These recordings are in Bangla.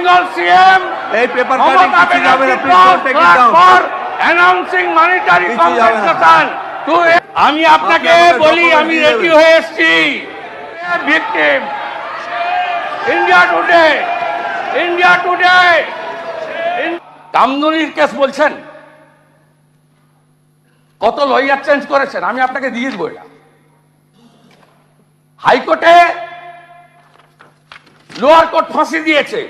Bengal CM এই পেপার কাটিং কিছু যাবে না, please don't take it down. for announcing monetary compensation to আমি আপনাকে বলি আমি রেডি হয়ে এসেছি। ভিকটিম ইন্ডিয়া টুডে কামদুনির কেস বলছেন কত লয়ার চেঞ্জ করেছেন, আমি আপনাকে দিয়ে দেবো। এটা হাইকোর্টে লোয়ার কোর্ট ফাঁসি দিয়েছে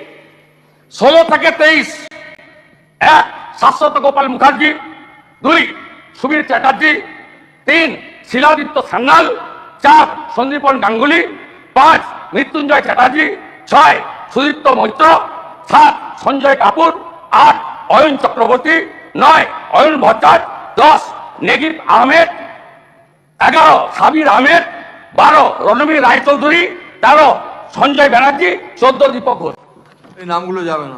16 থেকে 23। 1 শাশ্বত গোপাল মুখার্জি, 2 সুবীর চ্যাটার্জি, 3 শিলাদিত্য সান্যাল, 4 সন্দীপন গাঙ্গুলি, 5 মৃত্যুঞ্জয় চ্যাটার্জি, 6 সুদীপ্ত মৈত্র, 7 সঞ্জয় কাপুর, 8 অয়ন চক্রবর্তী, 9 অয়ন ভট্টাচ, 10 নেগিব আহমেদ, 11 সাবির আহমেদ, 12 রণবীর রায়চৌধুরী, 13 সঞ্জয় ব্যানার্জি, 14 দীপক ঘোষ। এই নামগুলো যাবে না,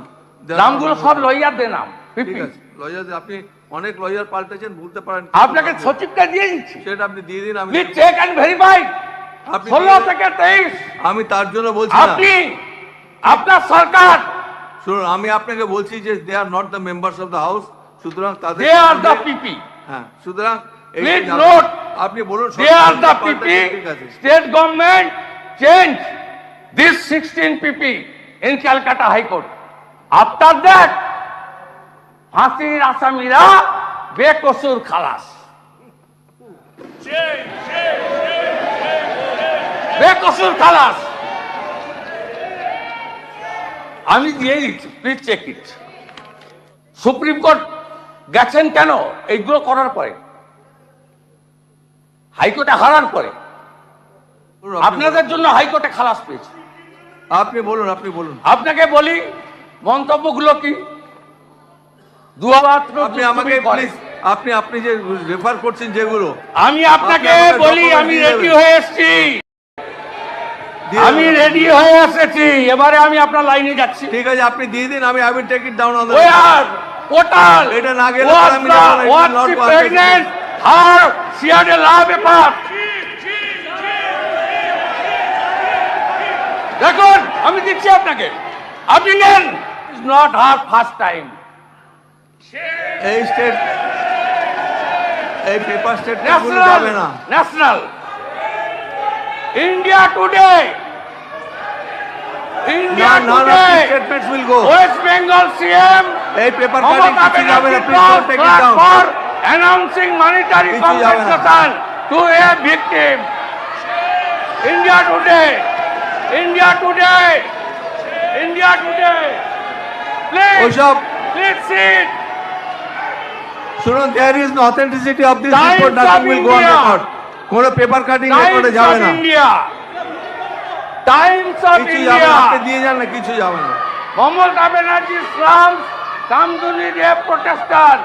নামগুলো সব লয়ারদের নাম। ঠিক আছে, লয়ার আপনি অনেক লয়ার পাল্টেছেন, ভুলতে পারেন। আপনাকে সচিবটা দিয়ে দিচ্ছি, সেটা আপনি দিয়ে দিন। আমি চেক এন্ড ভেরিফাই। 16 থেকে 23 আমি তার জন্য বলছি আপনি আপনার সরকার। শুনুন, আমি আপনাকে বলছি যে they are not the members of the house, সুতরাং তাদের দে আর দ্য পিপি। হ্যাঁ, সুতরাং প্লিজ নোট, আপনি বলুন they are the PP. State government change this 16 PP in Calcutta High Court. After that ফাঁসির আসামিরা বেকসুর খালাস, বেকসুর খালাস। আমি দিয়ে দিচ্ছি, please check it. Supreme Court গেছেন কেন এইগুলো করার পরে, হাইকোর্টে হারার পরে। আপনাদের জন্য হাইকোর্টে খালাস পেয়েছে। আপনি বলুন, আপনি বলুন। আপনাকে বলি মন্তব্যগুলো কি। আপনি আমাকে প্লিজ, আপনি যে রেফার করছেন যেগুলো, আমি আপনাকে বলি আমি রেডি হয়ে এসেছি, আমি রেডি হয়ে এসেছি। এবারে আমি আপনার লাইনে যাচ্ছি। ঠিক আছে, আপনি দিয়ে দিন, আমি I will take it down on the portal. এটা না গেলে আমি pregnant her she had a লা পেপার। দেখুন আমি দিচ্ছি আপনাকে, আপনি নেন। Is not her first time. এই স্টেট, এই পেপার স্টেটমেন্টগুলো যাবে না। National India today, India today statements will go. West Bengal CM এই পেপার কাটিং কিছু যাবে না, please don't take it down. for announcing monetary compensation to a victim. India today, India today, India today. Please sit. শুনুন, there is no authenticity of this Times report, nothing of will go on India. record. কোনো পেপার কাটিং রেকর্ডে Times যাবে of না। India. Times of কিছু যাবে না, আপনি India. দিয়ে যান না, কিছু যাবে না। Mamata Banerjee slams Kamduni rape protester.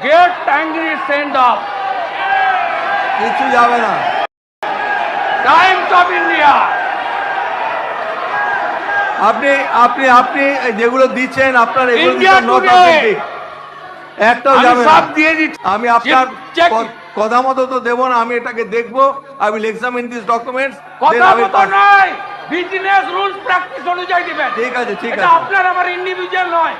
Get angry send off. কিছু যাবে না। Times of India. আপনি আপনি আপনি যেগুলো দিচ্ছেন আপনার এগুলো India নট today. অথেন্টিক, একটাও আমি যাবে না। সব দিয়ে দিচ্ছি। আমি আপনার Check it. কথা মতো তো দেবো না, আমি এটাকে দেখবো। I will examine this documents. কথা মতো নয়, বিজনেস রুলস প্র্যাকটিস অনুযায়ী দিবেন। ঠিক আছে, ঠিক এটা আছে, আপনার আমার ইন্ডিভিজুয়াল নয়।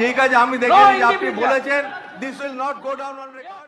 ঠিক আছে, আমি দেখে নিচ্ছি। আপনি বলেছেন this will not go down on record.